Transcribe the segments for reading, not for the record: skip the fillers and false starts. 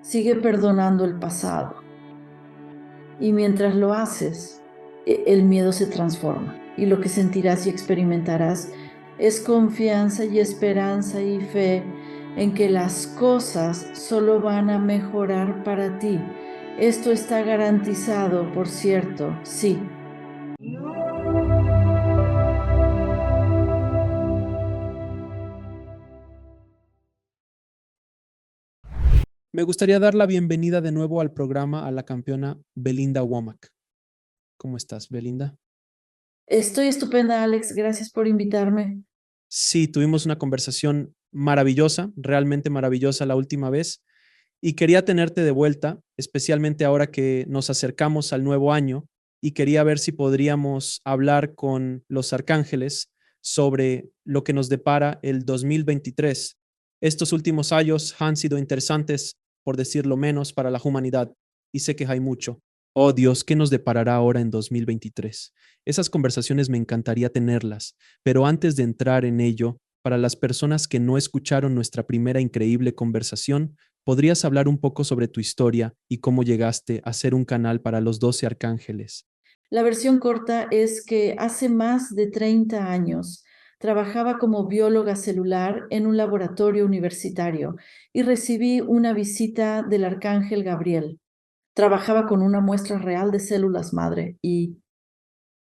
Sigue perdonando el pasado. Y mientras lo haces, el miedo se transforma. Y lo que sentirás y experimentarás es confianza y esperanza y fe en que las cosas solo van a mejorar para ti. Esto está garantizado, por cierto, sí. Me gustaría dar la bienvenida de nuevo al programa a la campeona Belinda Womack. ¿Cómo estás, Belinda? Estoy estupenda, Alex. Gracias por invitarme. Sí, tuvimos una conversación maravillosa, realmente maravillosa la última vez, y quería tenerte de vuelta, especialmente ahora que nos acercamos al nuevo año, y quería ver si podríamos hablar con los arcángeles sobre lo que nos depara el 2023. Estos últimos años han sido interesantes, por decirlo menos, para la humanidad, y sé que hay mucho. Oh Dios, ¿qué nos deparará ahora en 2023? Esas conversaciones me encantaría tenerlas, pero antes de entrar en ello, para las personas que no escucharon nuestra primera increíble conversación, ¿podrías hablar un poco sobre tu historia y cómo llegaste a ser un canal para los 12 arcángeles? La versión corta es que hace más de 30 años trabajaba como bióloga celular en un laboratorio universitario y recibí una visita del arcángel Gabriel. Trabajaba con una muestra real de células madre y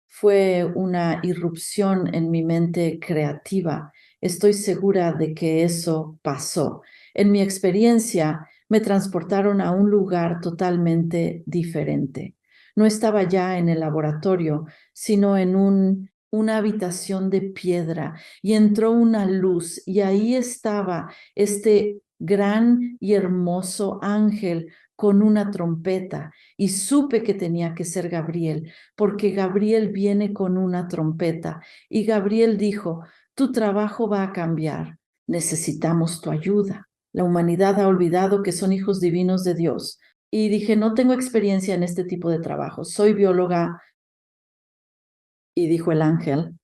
fue una irrupción en mi mente creativa. Estoy segura de que eso pasó. En mi experiencia, me transportaron a un lugar totalmente diferente. No estaba ya en el laboratorio, sino en una habitación de piedra y entró una luz y ahí estaba este gran y hermoso ángel con una trompeta y supe que tenía que ser Gabriel porque Gabriel viene con una trompeta y Gabriel dijo, tu trabajo va a cambiar, necesitamos tu ayuda. La humanidad ha olvidado que son hijos divinos de Dios. Y dije, no tengo experiencia en este tipo de trabajo, soy bióloga. Y dijo el ángel,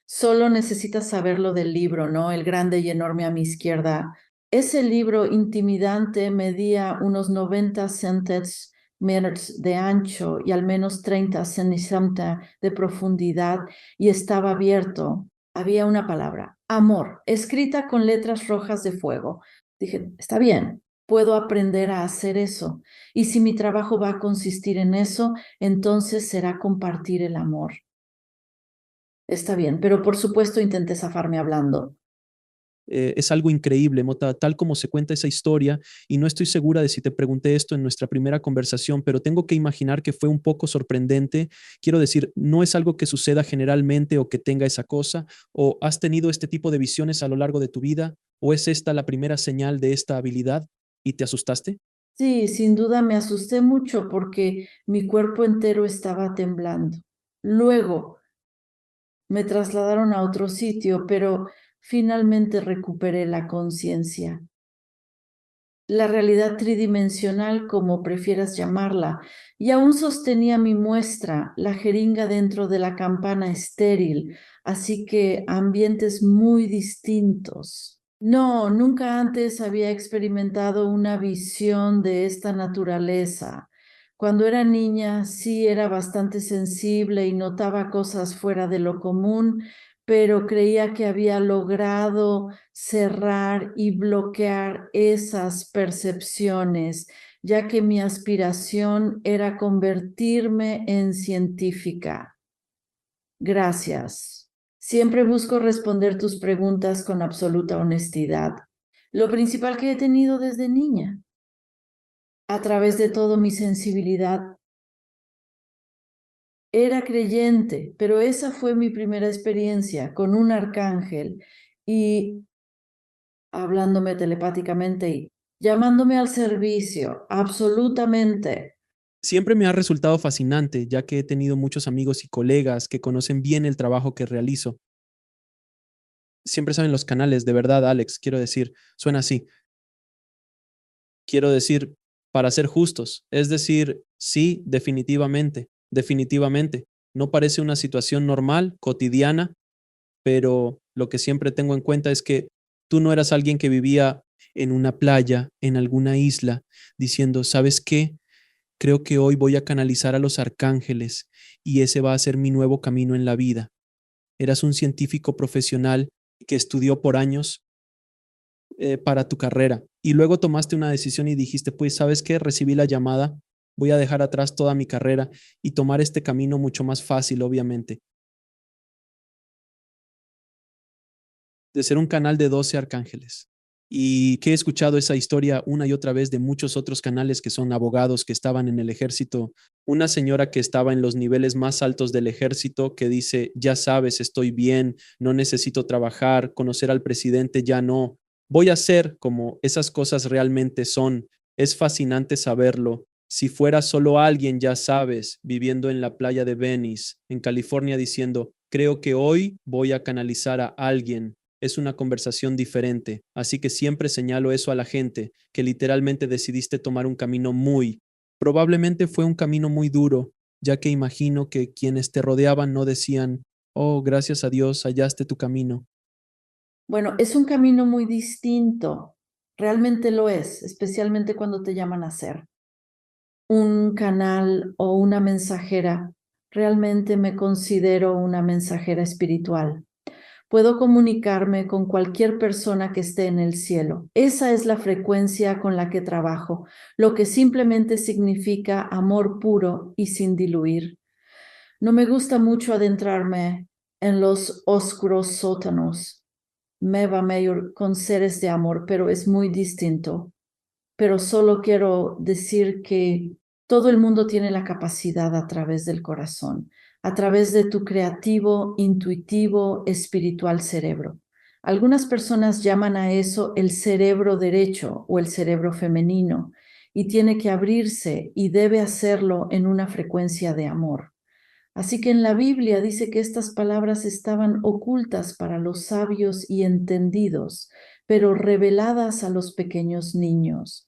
solo necesitas saber lo del libro, ¿no? El grande y enorme a mi izquierda. Ese libro intimidante medía unos 90 centímetros de ancho y al menos 30 centímetros de profundidad y estaba abierto. Había una palabra, amor, escrita con letras rojas de fuego. Dije, está bien, puedo aprender a hacer eso. Y si mi trabajo va a consistir en eso, entonces será compartir el amor. Está bien, pero por supuesto intenté zafarme hablando. Es algo increíble, Mota, tal como se cuenta esa historia, y no estoy segura de si te pregunté esto en nuestra primera conversación, pero tengo que imaginar que fue un poco sorprendente. Quiero decir, no es algo que suceda generalmente o que tenga esa cosa, o has tenido este tipo de visiones a lo largo de tu vida, o es esta la primera señal de esta habilidad y te asustaste. Sí, sin duda me asusté mucho porque mi cuerpo entero estaba temblando. Luego me trasladaron a otro sitio, pero finalmente recuperé la conciencia. La realidad tridimensional, como prefieras llamarla, y aún sostenía mi muestra, la jeringa dentro de la campana estéril, así que ambientes muy distintos. No, nunca antes había experimentado una visión de esta naturaleza. Cuando era niña sí era bastante sensible y notaba cosas fuera de lo común, pero creía que había logrado cerrar y bloquear esas percepciones, ya que mi aspiración era convertirme en científica. Gracias. Siempre busco responder tus preguntas con absoluta honestidad. Lo principal que he tenido desde niña, a través de todo mi sensibilidad. Era creyente, pero esa fue mi primera experiencia con un arcángel y hablándome telepáticamente y llamándome al servicio, absolutamente. Siempre me ha resultado fascinante, ya que he tenido muchos amigos y colegas que conocen bien el trabajo que realizo. Siempre saben los canales, de verdad, Alex, quiero decir, suena así. Quiero decir, para ser justos, es decir, sí, definitivamente, definitivamente. No parece una situación normal, cotidiana, pero lo que siempre tengo en cuenta es que tú no eras alguien que vivía en una playa, en alguna isla, diciendo, ¿sabes qué? Creo que hoy voy a canalizar a los arcángeles y ese va a ser mi nuevo camino en la vida. Eras un científico profesional que estudió por años para tu carrera y luego tomaste una decisión y dijiste, pues, ¿sabes qué? Recibí la llamada, voy a dejar atrás toda mi carrera y tomar este camino mucho más fácil, obviamente, de ser un canal de 12 arcángeles. Y que he escuchado esa historia una y otra vez de muchos otros canales que son abogados que estaban en el ejército. Una señora que estaba en los niveles más altos del ejército que dice, ya sabes, estoy bien, no necesito trabajar, conocer al presidente ya no. Voy a hacer como esas cosas realmente son. Es fascinante saberlo. Si fuera solo alguien, ya sabes, viviendo en la playa de Venice, en California, diciendo, creo que hoy voy a canalizar a alguien, es una conversación diferente. Así que siempre señalo eso a la gente, que literalmente decidiste tomar un camino probablemente fue un camino muy duro, ya que imagino que quienes te rodeaban no decían, oh, gracias a Dios, hallaste tu camino. Bueno, es un camino muy distinto, realmente lo es, especialmente cuando te llaman a ser un canal o una mensajera. Realmente me considero una mensajera espiritual. Puedo comunicarme con cualquier persona que esté en el cielo. Esa es la frecuencia con la que trabajo, lo que simplemente significa amor puro y sin diluir. No me gusta mucho adentrarme en los oscuros sótanos, Meva Mayor, con seres de amor, pero es muy distinto. Pero solo quiero decir que todo el mundo tiene la capacidad a través del corazón, a través de tu creativo, intuitivo, espiritual cerebro. Algunas personas llaman a eso el cerebro derecho o el cerebro femenino y tiene que abrirse y debe hacerlo en una frecuencia de amor. Así que en la Biblia dice que estas palabras estaban ocultas para los sabios y entendidos, pero reveladas a los pequeños niños.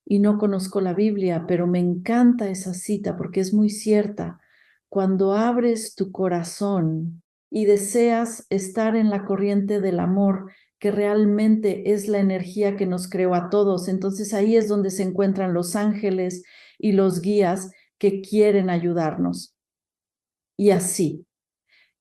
Y no conozco la Biblia, pero me encanta esa cita porque es muy cierta. Cuando abres tu corazón y deseas estar en la corriente del amor, que realmente es la energía que nos creó a todos, entonces ahí es donde se encuentran los ángeles y los guías que quieren ayudarnos. Y así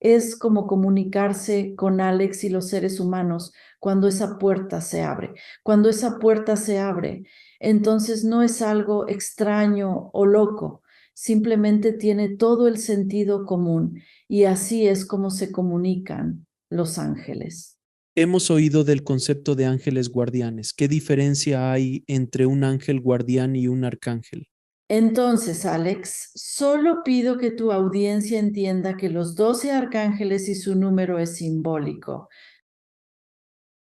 es como comunicarse con Alex y los seres humanos cuando esa puerta se abre. Cuando esa puerta se abre, entonces no es algo extraño o loco, simplemente tiene todo el sentido común y así es como se comunican los ángeles. Hemos oído del concepto de ángeles guardianes. ¿Qué diferencia hay entre un ángel guardián y un arcángel? Entonces, Alex, solo pido que tu audiencia entienda que los 12 arcángeles y su número es simbólico.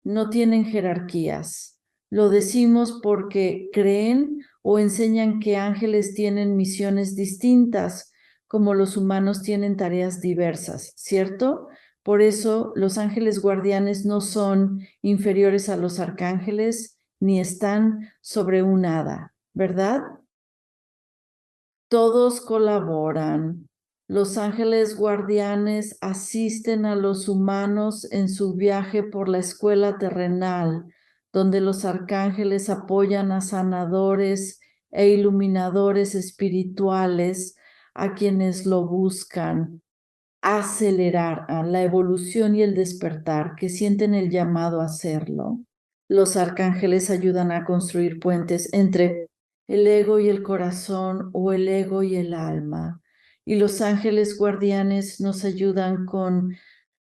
No tienen jerarquías. Lo decimos porque creen o enseñan que ángeles tienen misiones distintas, como los humanos tienen tareas diversas, ¿cierto? Por eso los ángeles guardianes no son inferiores a los arcángeles ni están sobre un hada, ¿verdad? Todos colaboran. Los ángeles guardianes asisten a los humanos en su viaje por la escuela terrenal, donde los arcángeles apoyan a sanadores e iluminadores espirituales a quienes lo buscan acelerar la evolución y el despertar, que sienten el llamado a hacerlo. Los arcángeles ayudan a construir puentes entre el ego y el corazón o el ego y el alma. Y los ángeles guardianes nos ayudan con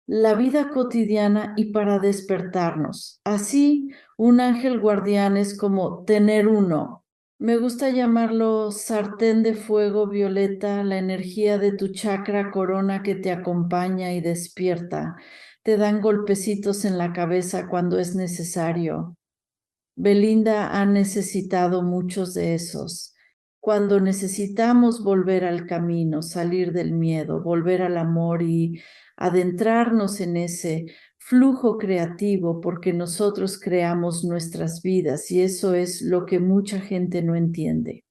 la vida cotidiana y para despertarnos. Así, un ángel guardián es como tener uno. Me gusta llamarlo sartén de fuego violeta, la energía de tu chakra corona que te acompaña y despierta. Te dan golpecitos en la cabeza cuando es necesario. Belinda ha necesitado muchos de esos. Cuando necesitamos volver al camino, salir del miedo, volver al amor y adentrarnos en ese flujo creativo, porque nosotros creamos nuestras vidas y eso es lo que mucha gente no entiende.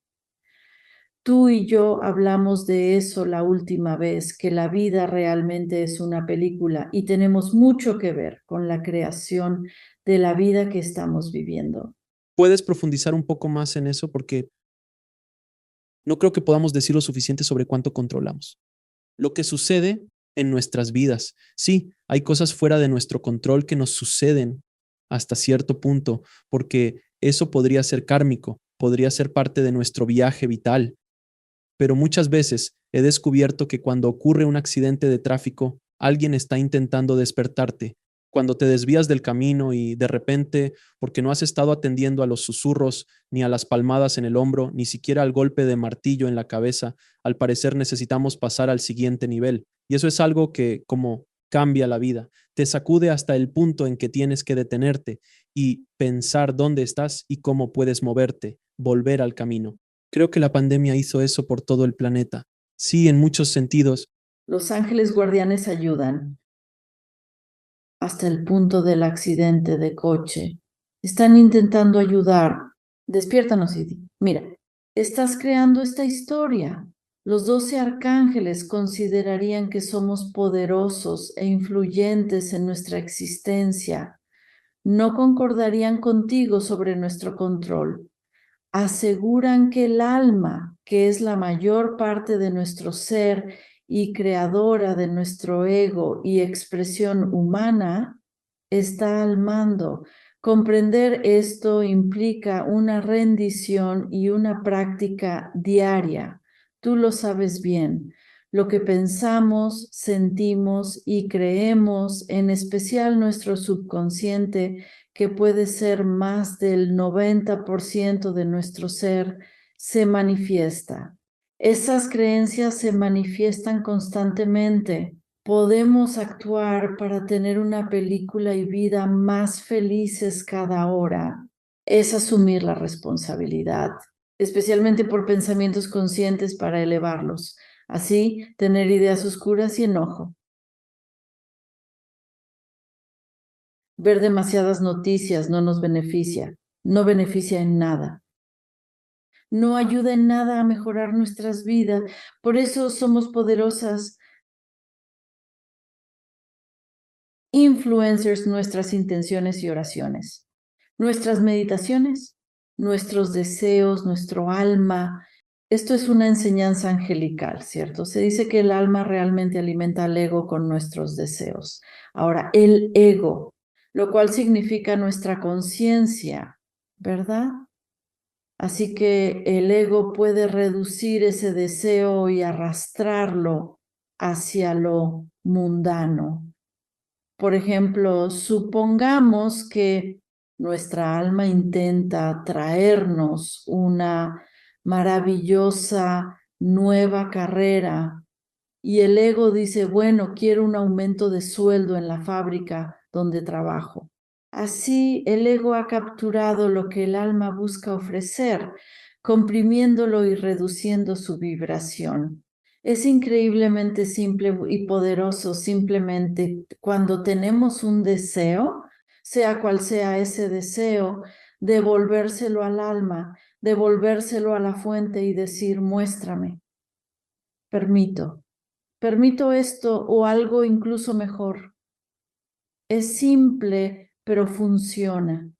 Tú y yo hablamos de eso la última vez, que la vida realmente es una película y tenemos mucho que ver con la creación de la vida que estamos viviendo. ¿Puedes profundizar un poco más en eso? Porque no creo que podamos decir lo suficiente sobre cuánto controlamos. Lo que sucede en nuestras vidas. Sí, hay cosas fuera de nuestro control que nos suceden hasta cierto punto, porque eso podría ser kármico, podría ser parte de nuestro viaje vital. Pero muchas veces he descubierto que cuando ocurre un accidente de tráfico, alguien está intentando despertarte. Cuando te desvías del camino y de repente, porque no has estado atendiendo a los susurros, ni a las palmadas en el hombro, ni siquiera al golpe de martillo en la cabeza, al parecer necesitamos pasar al siguiente nivel. Y eso es algo que como cambia la vida, te sacude hasta el punto en que tienes que detenerte y pensar dónde estás y cómo puedes moverte, volver al camino. Creo que la pandemia hizo eso por todo el planeta. Sí, en muchos sentidos. Los ángeles guardianes ayudan hasta el punto del accidente de coche. Están intentando ayudar. Despiértanos, Idi. Mira, estás creando esta historia. Los 12 arcángeles considerarían que somos poderosos e influyentes en nuestra existencia. No concordarían contigo sobre nuestro control. Aseguran que el alma, que es la mayor parte de nuestro ser y creadora de nuestro ego y expresión humana, está al mando. Comprender esto implica una rendición y una práctica diaria. Tú lo sabes bien. Lo que pensamos, sentimos y creemos, en especial nuestro subconsciente, que puede ser más del 90% de nuestro ser, se manifiesta. Esas creencias se manifiestan constantemente. Podemos actuar para tener una película y vida más felices cada hora. Es asumir la responsabilidad, especialmente por pensamientos conscientes para elevarlos. Así, tener ideas oscuras y enojo. Ver demasiadas noticias no nos beneficia, no beneficia en nada. No ayuda en nada a mejorar nuestras vidas. Por eso somos poderosas influencers, nuestras intenciones y oraciones, nuestras meditaciones, nuestros deseos, nuestro alma. Esto es una enseñanza angelical, ¿cierto? Se dice que el alma realmente alimenta al ego con nuestros deseos. Ahora, el ego, lo cual significa nuestra conciencia, ¿verdad? Así que el ego puede reducir ese deseo y arrastrarlo hacia lo mundano. Por ejemplo, supongamos que nuestra alma intenta traernos una maravillosa nueva carrera y el ego dice, bueno, quiero un aumento de sueldo en la fábrica donde trabajo. Así el ego ha capturado lo que el alma busca ofrecer, comprimiéndolo y reduciendo su vibración. Es increíblemente simple y poderoso simplemente cuando tenemos un deseo, sea cual sea ese deseo, devolvérselo al alma, devolvérselo a la fuente y decir, muéstrame, permito. Permito esto o algo incluso mejor. Es simple, pero funciona.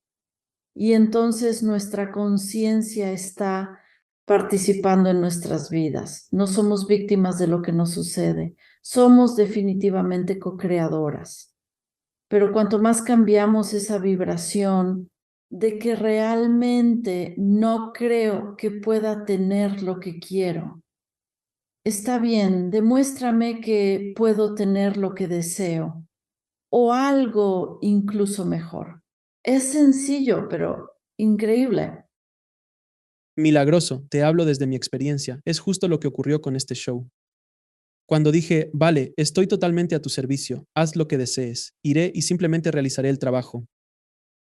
Y entonces nuestra conciencia está participando en nuestras vidas. No somos víctimas de lo que nos sucede. Somos definitivamente co-creadoras. Pero cuanto más cambiamos esa vibración de que realmente no creo que pueda tener lo que quiero, está bien, demuéstrame que puedo tener lo que deseo o algo incluso mejor. Es sencillo, pero increíble. Milagroso, te hablo desde mi experiencia. Es justo lo que ocurrió con este show. Cuando dije, vale, estoy totalmente a tu servicio, haz lo que desees, iré y simplemente realizaré el trabajo.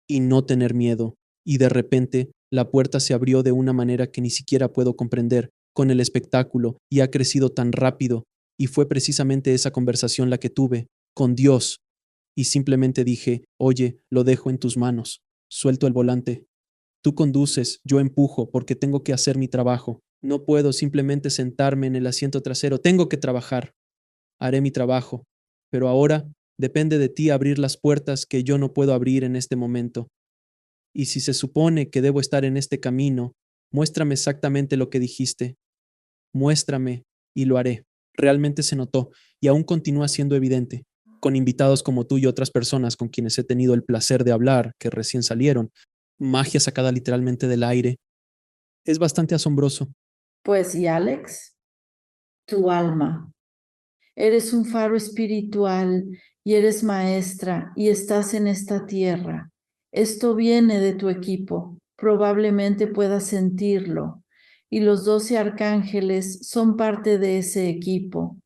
Y no tener miedo. Y de repente, la puerta se abrió de una manera que ni siquiera puedo comprender con el espectáculo y ha crecido tan rápido. Y fue precisamente esa conversación la que tuve con Dios. Y simplemente dije, oye, lo dejo en tus manos. Suelto el volante. Tú conduces, yo empujo porque tengo que hacer mi trabajo. No puedo simplemente sentarme en el asiento trasero. Tengo que trabajar. Haré mi trabajo. Pero ahora depende de ti abrir las puertas que yo no puedo abrir en este momento. Y si se supone que debo estar en este camino, muéstrame exactamente lo que dijiste. Muéstrame y lo haré. Realmente se notó y aún continúa siendo evidente, con invitados como tú y otras personas con quienes he tenido el placer de hablar, que recién salieron. Magia sacada literalmente del aire. Es bastante asombroso. Pues, ¿y Alex? Tu alma. Eres un faro espiritual y eres maestra y estás en esta tierra. Esto viene de tu equipo. Probablemente puedas sentirlo. Y los 12 arcángeles son parte de ese equipo.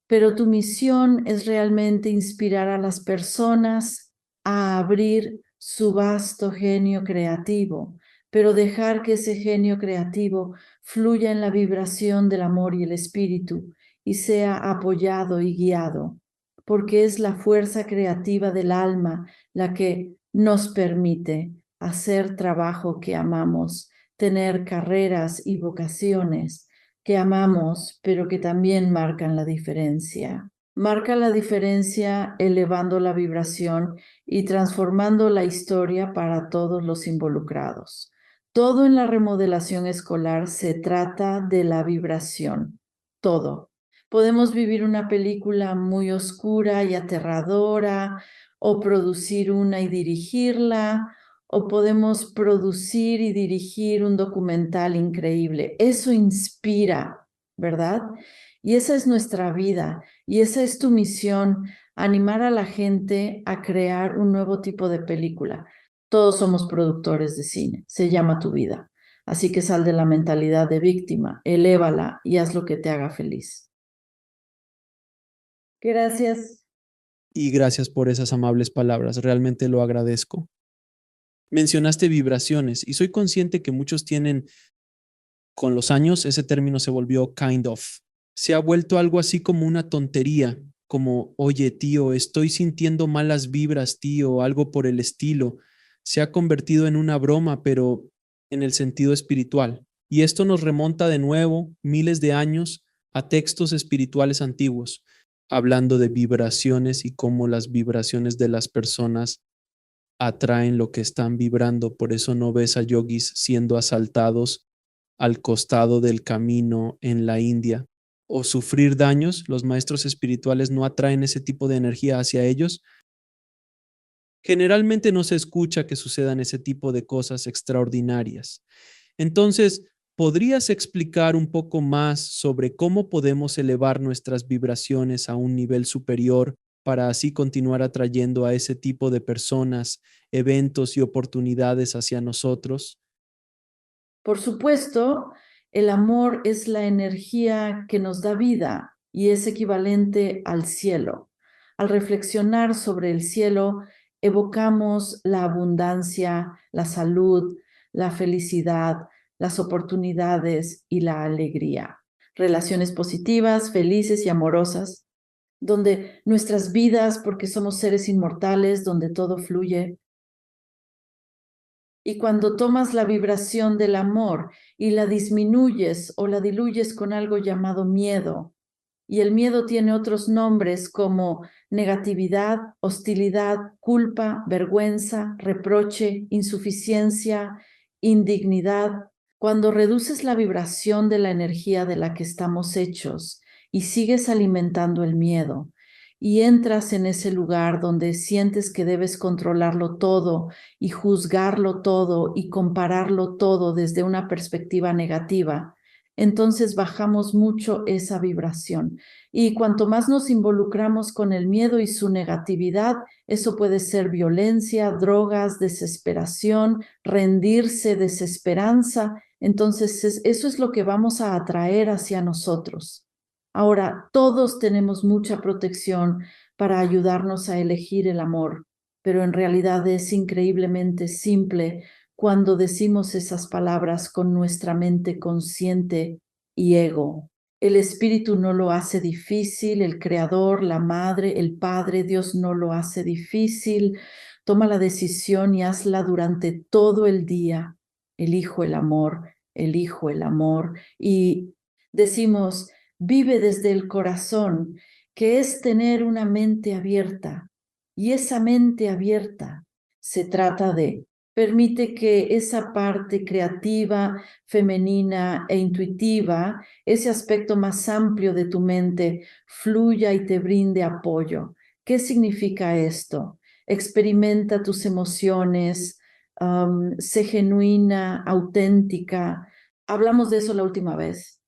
Pero tu misión es realmente inspirar a las personas a abrir su vasto genio creativo, pero dejar que ese genio creativo fluya en la vibración del amor y el espíritu y sea apoyado y guiado, porque es la fuerza creativa del alma la que nos permite hacer trabajo que amamos, tener carreras y vocaciones que amamos, pero que también marcan la diferencia. Marca la diferencia elevando la vibración y transformando la historia para todos los involucrados. Todo en la remodelación escolar se trata de la vibración. Todo. Podemos vivir una película muy oscura y aterradora, o producir una y dirigirla, o podemos producir y dirigir un documental increíble. Eso inspira, ¿verdad? Y esa es nuestra vida y esa es tu misión, animar a la gente a crear un nuevo tipo de película. Todos somos productores de cine, se llama tu vida. Así que sal de la mentalidad de víctima, elévala y haz lo que te haga feliz. Gracias. Y gracias por esas amables palabras. Realmente lo agradezco. Mencionaste vibraciones y soy consciente que muchos tienen, con los años, ese término se volvió kind of. Se ha vuelto algo así como una tontería, como, oye, tío, estoy sintiendo malas vibras, tío, algo por el estilo. Se ha convertido en una broma, pero en el sentido espiritual. Y esto nos remonta de nuevo miles de años a textos espirituales antiguos, hablando de vibraciones y cómo las vibraciones de las personas atraen lo que están vibrando. Por eso no ves a yogis siendo asaltados al costado del camino en la India o sufrir daños. Los maestros espirituales no atraen ese tipo de energía hacia ellos. Generalmente no se escucha que sucedan ese tipo de cosas extraordinarias. Entonces, ¿podrías explicar un poco más sobre cómo podemos elevar nuestras vibraciones a un nivel superior para así continuar atrayendo a ese tipo de personas, eventos y oportunidades hacia nosotros? Por supuesto, el amor es la energía que nos da vida y es equivalente al cielo. Al reflexionar sobre el cielo, evocamos la abundancia, la salud, la felicidad, las oportunidades y la alegría. Relaciones positivas, felices y amorosas, donde nuestras vidas, porque somos seres inmortales, donde todo fluye. Y cuando tomas la vibración del amor y la disminuyes o la diluyes con algo llamado miedo, y el miedo tiene otros nombres como negatividad, hostilidad, culpa, vergüenza, reproche, insuficiencia, indignidad. Cuando reduces la vibración de la energía de la que estamos hechos y sigues alimentando el miedo y entras en ese lugar donde sientes que debes controlarlo todo y juzgarlo todo y compararlo todo desde una perspectiva negativa, entonces bajamos mucho esa vibración. Y cuanto más nos involucramos con el miedo y su negatividad, eso puede ser violencia, drogas, desesperación, rendirse, desesperanza. Entonces, eso es lo que vamos a atraer hacia nosotros. Ahora, todos tenemos mucha protección para ayudarnos a elegir el amor, pero en realidad es increíblemente simple cuando decimos esas palabras con nuestra mente consciente y ego. El espíritu no lo hace difícil, el creador, la madre, el padre, Dios no lo hace difícil. Toma la decisión y hazla durante todo el día. Elijo el amor, el Hijo, el amor, y decimos, vive desde el corazón, que es tener una mente abierta. Y esa mente abierta se trata de, permite que esa parte creativa, femenina e intuitiva, ese aspecto más amplio de tu mente, fluya y te brinde apoyo. ¿Qué significa esto? Experimenta tus emociones, sé genuina, auténtica. Hablamos de eso la última vez.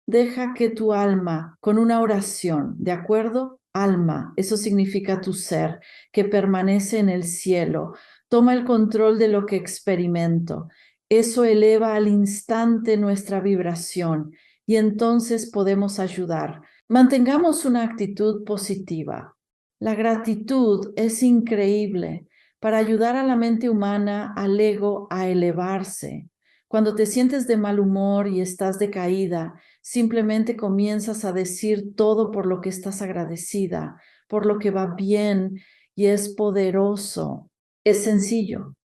Deja que tu alma, con una oración, ¿de acuerdo? Alma, eso significa tu ser, que permanece en el cielo. Toma el control de lo que experimento. Eso eleva al instante nuestra vibración y entonces podemos ayudar. Mantengamos una actitud positiva. La gratitud es increíble para ayudar a la mente humana, al ego, a elevarse. Cuando te sientes de mal humor y estás decaída, simplemente comienzas a decir todo por lo que estás agradecida, por lo que va bien y es poderoso. Es sencillo,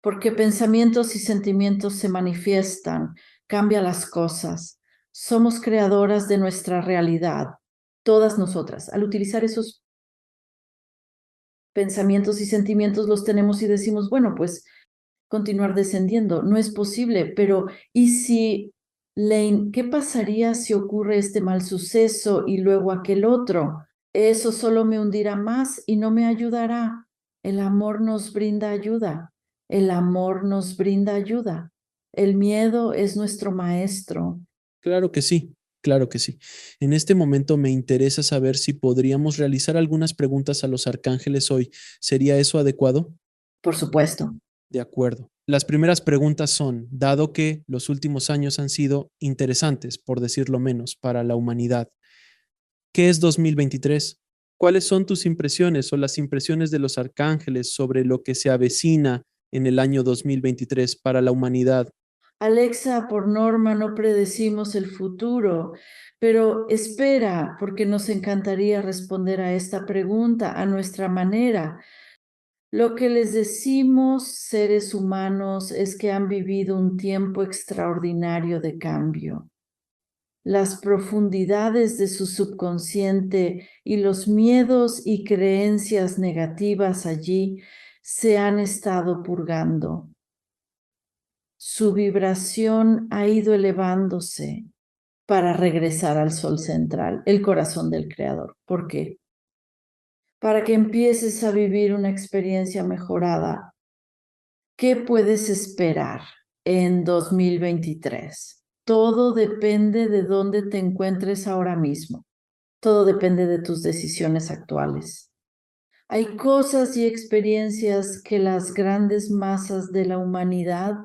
porque pensamientos y sentimientos se manifiestan, cambia las cosas. Somos creadoras de nuestra realidad, todas nosotras. Al utilizar esos pensamientos y sentimientos los tenemos y decimos, bueno, pues continuar descendiendo. No es posible, pero ¿y si, Lane, qué pasaría si ocurre este mal suceso y luego aquel otro? Eso solo me hundirá más y no me ayudará. El amor nos brinda ayuda. El amor nos brinda ayuda. El miedo es nuestro maestro. Claro que sí, claro que sí. En este momento me interesa saber si podríamos realizar algunas preguntas a los arcángeles hoy. ¿Sería eso adecuado? Por supuesto. De acuerdo. Las primeras preguntas son, dado que los últimos años han sido interesantes, por decirlo menos, para la humanidad, ¿qué es 2023? ¿Cuáles son tus impresiones o las impresiones de los arcángeles sobre lo que se avecina en el año 2023 para la humanidad? Alexa, por norma no predecimos el futuro, pero espera, porque nos encantaría responder a esta pregunta a nuestra manera. Lo que les decimos, seres humanos, es que han vivido un tiempo extraordinario de cambio. Las profundidades de su subconsciente y los miedos y creencias negativas allí se han estado purgando. Su vibración ha ido elevándose para regresar al sol central, el corazón del creador. ¿Por qué? Para que empieces a vivir una experiencia mejorada. ¿Qué puedes esperar en 2023? Todo depende de dónde te encuentres ahora mismo. Todo depende de tus decisiones actuales. Hay cosas y experiencias que las grandes masas de la humanidad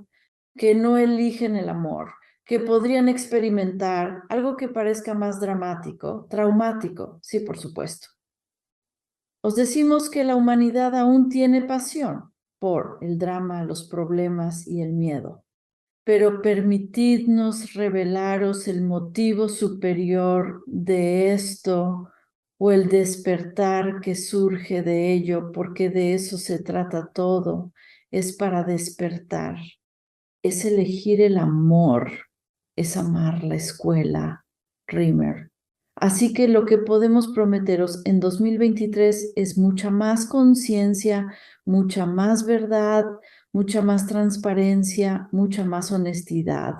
que no eligen el amor, que podrían experimentar algo que parezca más dramático, traumático, sí, por supuesto. Os decimos que la humanidad aún tiene pasión por el drama, los problemas y el miedo, pero permitidnos revelaros el motivo superior de esto o el despertar que surge de ello, porque de eso se trata todo, es para despertar, es elegir el amor, es amar la escuela, Rimmer. Así que lo que podemos prometeros en 2023 es mucha más conciencia, mucha más verdad, mucha más transparencia, mucha más honestidad.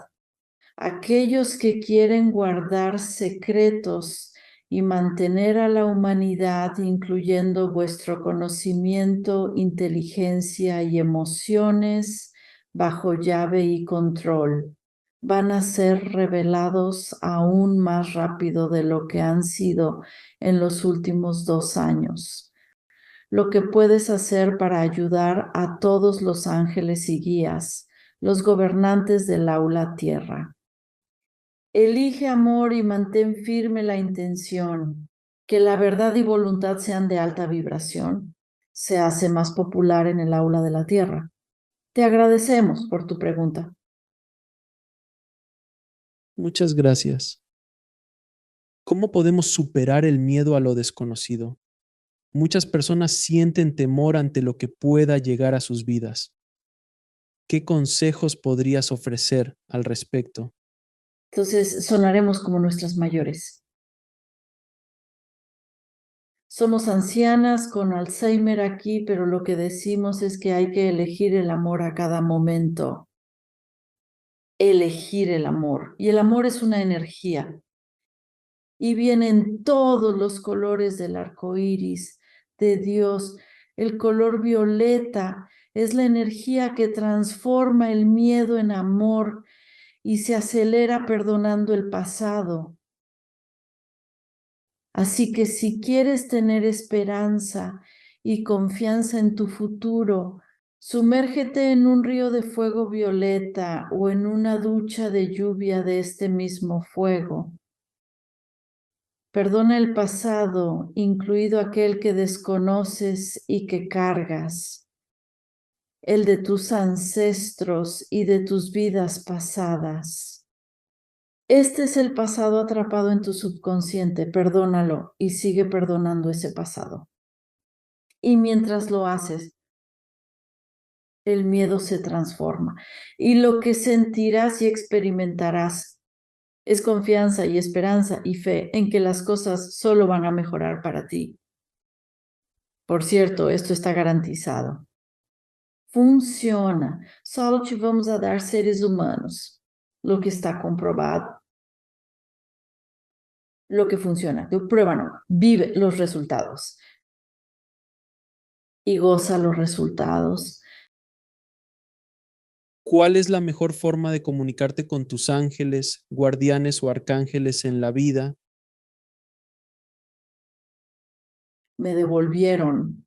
Aquellos que quieren guardar secretos y mantener a la humanidad, incluyendo vuestro conocimiento, inteligencia y emociones, bajo llave y control, van a ser revelados aún más rápido de lo que han sido en los últimos 2 años. Lo que puedes hacer para ayudar a todos los ángeles y guías, los gobernantes del aula tierra. Elige amor y mantén firme la intención. Que la verdad y voluntad sean de alta vibración. Se hace más popular en el aula de la tierra. Te agradecemos por tu pregunta. Muchas gracias. ¿Cómo podemos superar el miedo a lo desconocido? Muchas personas sienten temor ante lo que pueda llegar a sus vidas. ¿qué consejos podrías ofrecer al respecto? Entonces sonaremos como nuestras mayores. Somos ancianas con Alzheimer aquí, pero lo que decimos es que hay que elegir el amor a cada momento. Elegir el amor. Y el amor es una energía. Y vienen todos los colores del arco iris de Dios. El color violeta es la energía que transforma el miedo en amor y se acelera perdonando el pasado. Así que si quieres tener esperanza y confianza en tu futuro, sumérgete en un río de fuego violeta o en una ducha de lluvia de este mismo fuego. Perdona el pasado, incluido aquel que desconoces y que cargas, el de tus ancestros y de tus vidas pasadas. Este es el pasado atrapado en tu subconsciente, perdónalo y sigue perdonando ese pasado. Y mientras lo haces, el miedo se transforma y lo que sentirás y experimentarás es confianza y esperanza y fe en que las cosas solo van a mejorar para ti. Por cierto, esto está garantizado. Funciona. Solo te vamos a dar seres humanos. Lo que está comprobado. Lo que funciona. Pruébalo. Vive los resultados. Y goza los resultados. ¿Cuál es la mejor forma de comunicarte con tus ángeles, guardianes o arcángeles en la vida? Me devolvieron.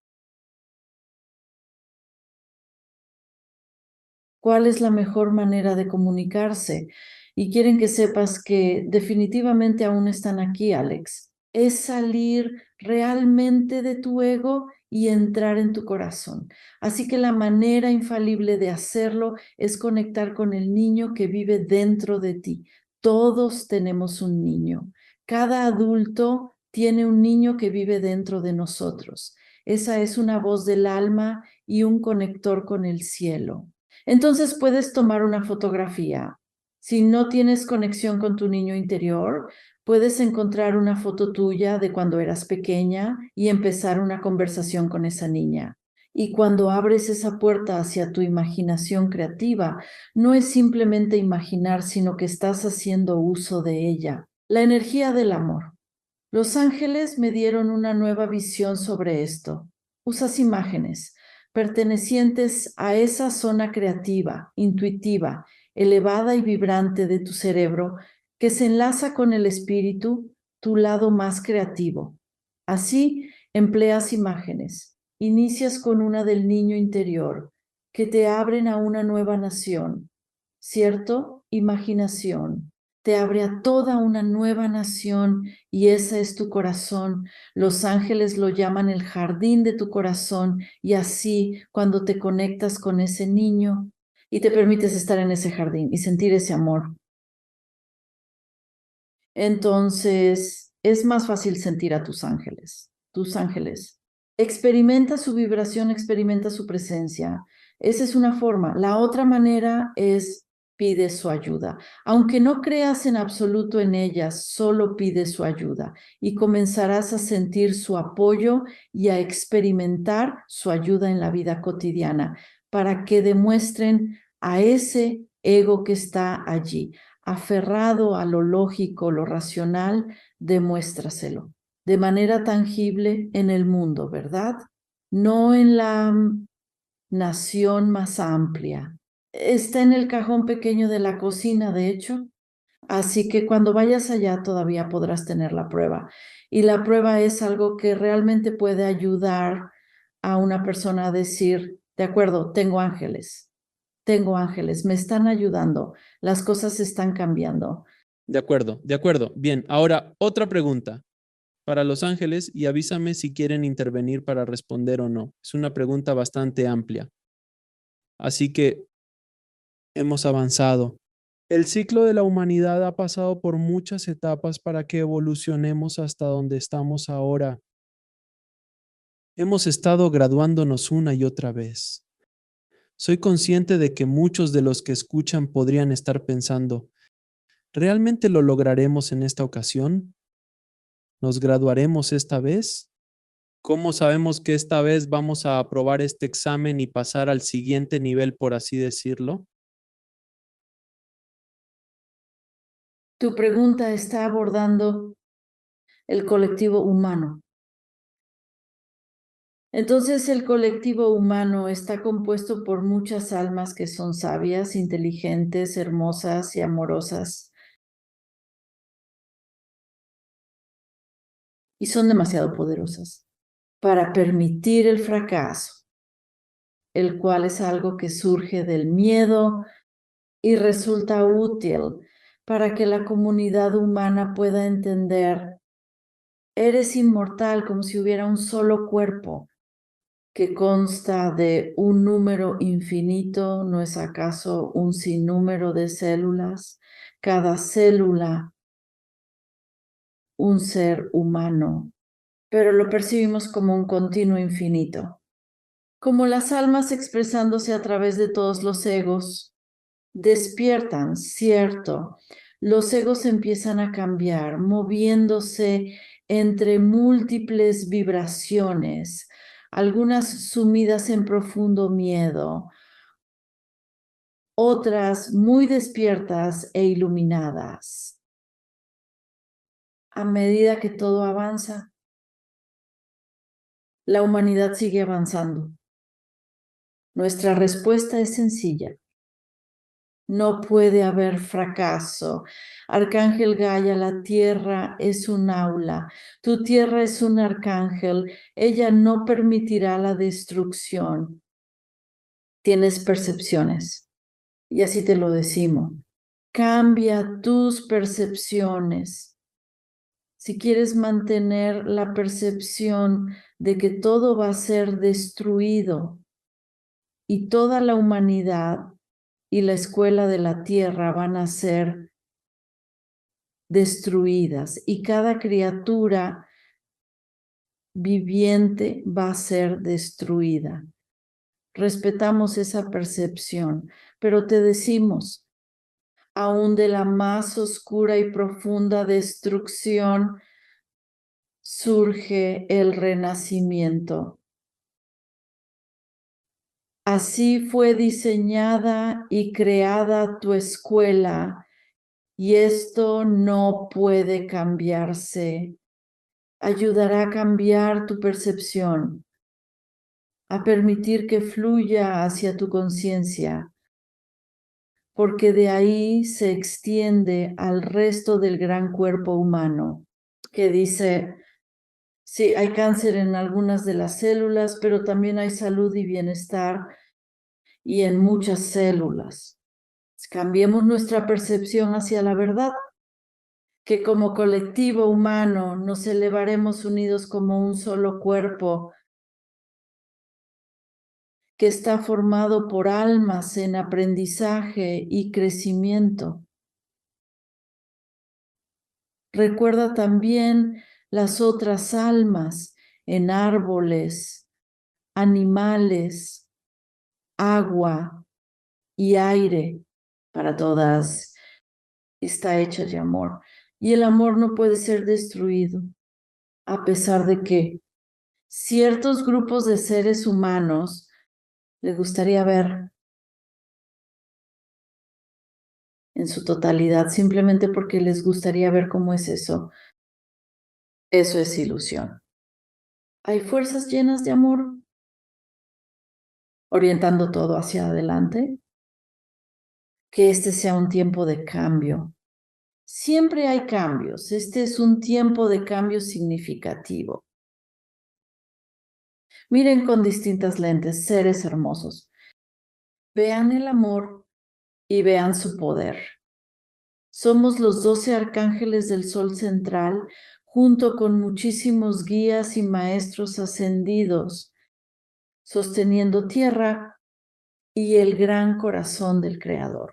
¿Cuál es la mejor manera de comunicarse? Y quieren que sepas que definitivamente aún están aquí, Alex. Es salir realmente de tu ego y entrar en tu corazón. Así que la manera infalible de hacerlo es conectar con el niño que vive dentro de ti. Todos tenemos un niño. Cada adulto tiene un niño que vive dentro de nosotros. Esa es una voz del alma y un conector con el cielo. Entonces puedes tomar una fotografía. Si no tienes conexión con tu niño interior, puedes encontrar una foto tuya de cuando eras pequeña y empezar una conversación con esa niña. Y cuando abres esa puerta hacia tu imaginación creativa, no es simplemente imaginar, sino que estás haciendo uso de ella. La energía del amor. Los ángeles me dieron una nueva visión sobre esto. Usas imágenes pertenecientes a esa zona creativa, intuitiva, elevada y vibrante de tu cerebro que se enlaza con el espíritu, tu lado más creativo. Así, empleas imágenes. Inicias con una del niño interior, que te abren a una nueva nación. ¿Cierto? Imaginación. Te abre a toda una nueva nación y ese es tu corazón. Los ángeles lo llaman el jardín de tu corazón y así cuando te conectas con ese niño y te permites estar en ese jardín y sentir ese amor, entonces es más fácil sentir a tus ángeles. Tus ángeles. Experimenta su vibración, experimenta su presencia. Esa es una forma. La otra manera es pide su ayuda. Aunque no creas en absoluto en ellas, solo pide su ayuda y comenzarás a sentir su apoyo y a experimentar su ayuda en la vida cotidiana para que demuestren a ese ego que está allí, aferrado a lo lógico, lo racional, demuéstraselo de manera tangible en el mundo, ¿verdad? No en la nación más amplia. Está en el cajón pequeño de la cocina, de hecho. Así que cuando vayas allá todavía podrás tener la prueba. Y la prueba es algo que realmente puede ayudar a una persona a decir, de acuerdo, tengo ángeles, me están ayudando, las cosas están cambiando. De acuerdo, de acuerdo. Bien, ahora otra pregunta para los ángeles y avísame si quieren intervenir para responder o no. Es una pregunta bastante amplia. Así que hemos avanzado. El ciclo de la humanidad ha pasado por muchas etapas para que evolucionemos hasta donde estamos ahora. Hemos estado graduándonos una y otra vez. Soy consciente de que muchos de los que escuchan podrían estar pensando, ¿realmente lo lograremos en esta ocasión? ¿Nos graduaremos esta vez? ¿Cómo sabemos que esta vez vamos a aprobar este examen y pasar al siguiente nivel, por así decirlo? Tu pregunta está abordando el colectivo humano. Entonces, el colectivo humano está compuesto por muchas almas que son sabias, inteligentes, hermosas y amorosas. Y son demasiado poderosas para permitir el fracaso, el cual es algo que surge del miedo y resulta útil para que la comunidad humana pueda entender, eres inmortal como si hubiera un solo cuerpo que consta de un número infinito, ¿no es acaso un sinnúmero de células? Cada célula, un ser humano, pero lo percibimos como un continuo infinito. Como las almas expresándose a través de todos los egos, despiertan, cierto. Los egos empiezan a cambiar, moviéndose entre múltiples vibraciones, algunas sumidas en profundo miedo, otras muy despiertas e iluminadas. A medida que todo avanza, la humanidad sigue avanzando. Nuestra respuesta es sencilla. No puede haber fracaso. Arcángel Gaia, la tierra es un aula. Tu tierra es un arcángel. Ella no permitirá la destrucción. Tienes percepciones. Y así te lo decimos. Cambia tus percepciones. Si quieres mantener la percepción de que todo va a ser destruido y toda la humanidad y la escuela de la tierra van a ser destruidas y cada criatura viviente va a ser destruida. Respetamos esa percepción, pero te decimos, aún de la más oscura y profunda destrucción surge el renacimiento. Así fue diseñada y creada tu escuela, y esto no puede cambiarse. Ayudará a cambiar tu percepción, a permitir que fluya hacia tu conciencia, porque de ahí se extiende al resto del gran cuerpo humano, que dice, sí, hay cáncer en algunas de las células, pero también hay salud y bienestar y en muchas células. Cambiemos nuestra percepción hacia la verdad, que como colectivo humano nos elevaremos unidos como un solo cuerpo que está formado por almas en aprendizaje y crecimiento. Recuerda también las otras almas en árboles, animales, agua y aire. Para todas está hecha de amor. Y el amor no puede ser destruido, a pesar de que ciertos grupos de seres humanos les gustaría ver en su totalidad, simplemente porque les gustaría ver cómo es eso. Eso es ilusión. Hay fuerzas llenas de amor orientando todo hacia adelante. Que este sea un tiempo de cambio. Siempre hay cambios. Este es un tiempo de cambio significativo. Miren con distintas lentes, seres hermosos. Vean el amor y vean su poder. Somos los 12 arcángeles del Sol central, junto con muchísimos guías y maestros ascendidos, sosteniendo tierra y el gran corazón del Creador.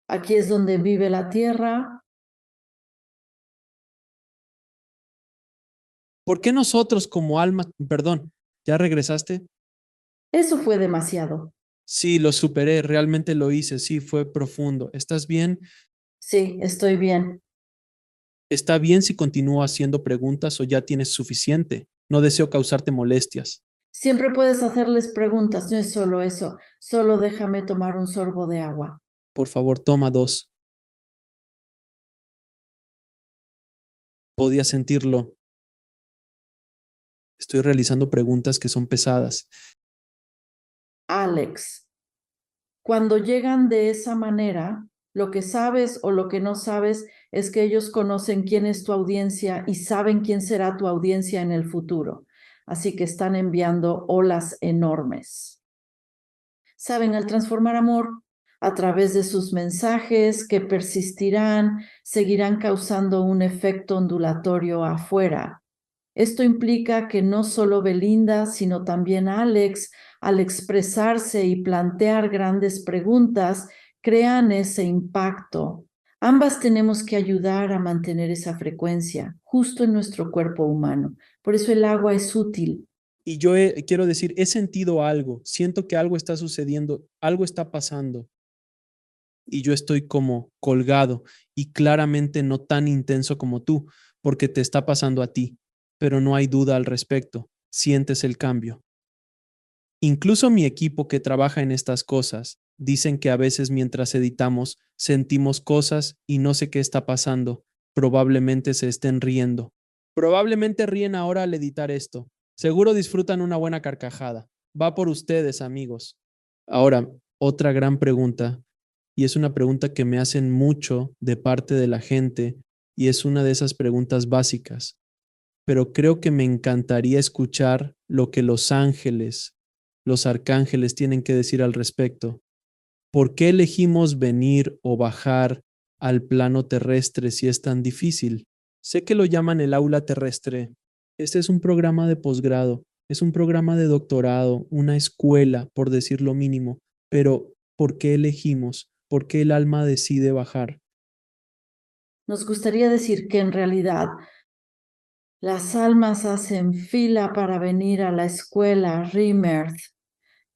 Aquí es donde vive la tierra. ¿Por qué nosotros como alma, perdón, ya regresaste? Eso fue demasiado. Sí, lo superé, realmente lo hice, sí, fue profundo. ¿Estás bien? Sí, estoy bien. ¿Está bien si continúo haciendo preguntas o ya tienes suficiente? No deseo causarte molestias. Siempre puedes hacerles preguntas, no es solo eso. Solo déjame tomar un sorbo de agua. Por favor, toma dos. Podía sentirlo. Estoy realizando preguntas que son pesadas. Alex, cuando llegan de esa manera, lo que sabes o lo que no sabes es que ellos conocen quién es tu audiencia y saben quién será tu audiencia en el futuro. Así que están enviando olas enormes. Saben, al transformar amor a través de sus mensajes que persistirán, seguirán causando un efecto ondulatorio afuera. Esto implica que no solo Belinda, sino también Alex, al expresarse y plantear grandes preguntas, crean ese impacto. Ambas tenemos que ayudar a mantener esa frecuencia justo en nuestro cuerpo humano. Por eso el agua es útil. Y yo quiero decir, he sentido algo, siento que algo está sucediendo, algo está pasando y yo estoy como colgado y claramente no tan intenso como tú, porque te está pasando a ti, pero no hay duda al respecto, sientes el cambio. Incluso mi equipo que trabaja en estas cosas dicen que a veces mientras editamos sentimos cosas y no sé qué está pasando, probablemente se estén riendo. Probablemente ríen ahora al editar esto. Seguro disfrutan una buena carcajada. Va por ustedes, amigos. Ahora, otra gran pregunta, y es una pregunta que me hacen mucho de parte de la gente, y es una de esas preguntas básicas, pero creo que me encantaría escuchar lo que los ángeles, los arcángeles tienen que decir al respecto. ¿Por qué elegimos venir o bajar al plano terrestre si es tan difícil? Sé que lo llaman el aula terrestre. Este es un programa de posgrado, es un programa de doctorado, una escuela, por decir lo mínimo, pero ¿por qué elegimos? ¿Por qué el alma decide bajar? Nos gustaría decir que en realidad las almas hacen fila para venir a la escuela Rimerth.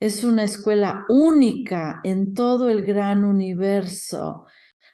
Es una escuela única en todo el gran universo.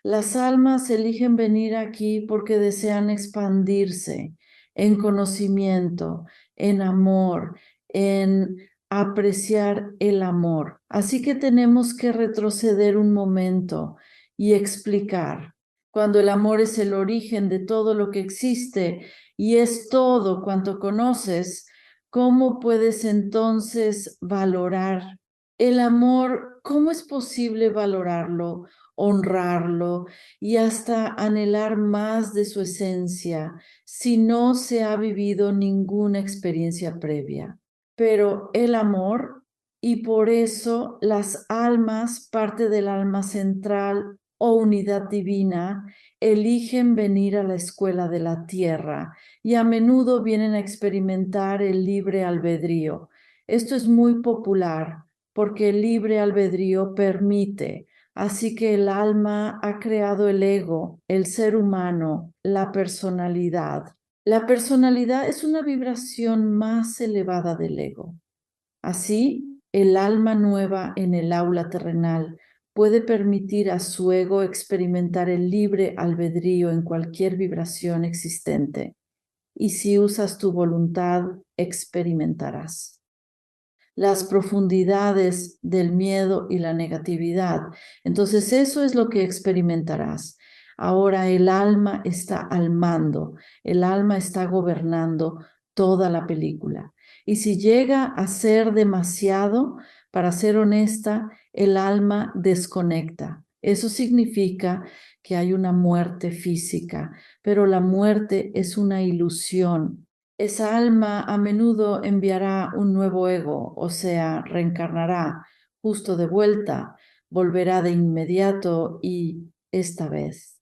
Las almas eligen venir aquí porque desean expandirse en conocimiento, en amor, en apreciar el amor. Así que tenemos que retroceder un momento y explicar. Cuando el amor es el origen de todo lo que existe y es todo cuanto conoces, ¿cómo puedes entonces valorar el amor? ¿Cómo es posible valorarlo, honrarlo y hasta anhelar más de su esencia si no se ha vivido ninguna experiencia previa? Pero el amor, y por eso las almas, parte del alma central o unidad divina, eligen venir a la escuela de la tierra y a menudo vienen a experimentar el libre albedrío. Esto es muy popular porque el libre albedrío permite. Así que el alma ha creado el ego, el ser humano, la personalidad. La personalidad es una vibración más elevada del ego. Así, el alma nueva en el aula terrenal puede permitir a su ego experimentar el libre albedrío en cualquier vibración existente. Y si usas tu voluntad, experimentarás las profundidades del miedo y la negatividad. Entonces eso es lo que experimentarás. Ahora el alma está al mando, el alma está gobernando toda la película. Y si llega a ser demasiado, para ser honesta, el alma desconecta. Eso significa que hay una muerte física, pero la muerte es una ilusión. Esa alma a menudo enviará un nuevo ego, o sea, reencarnará justo de vuelta, volverá de inmediato y esta vez.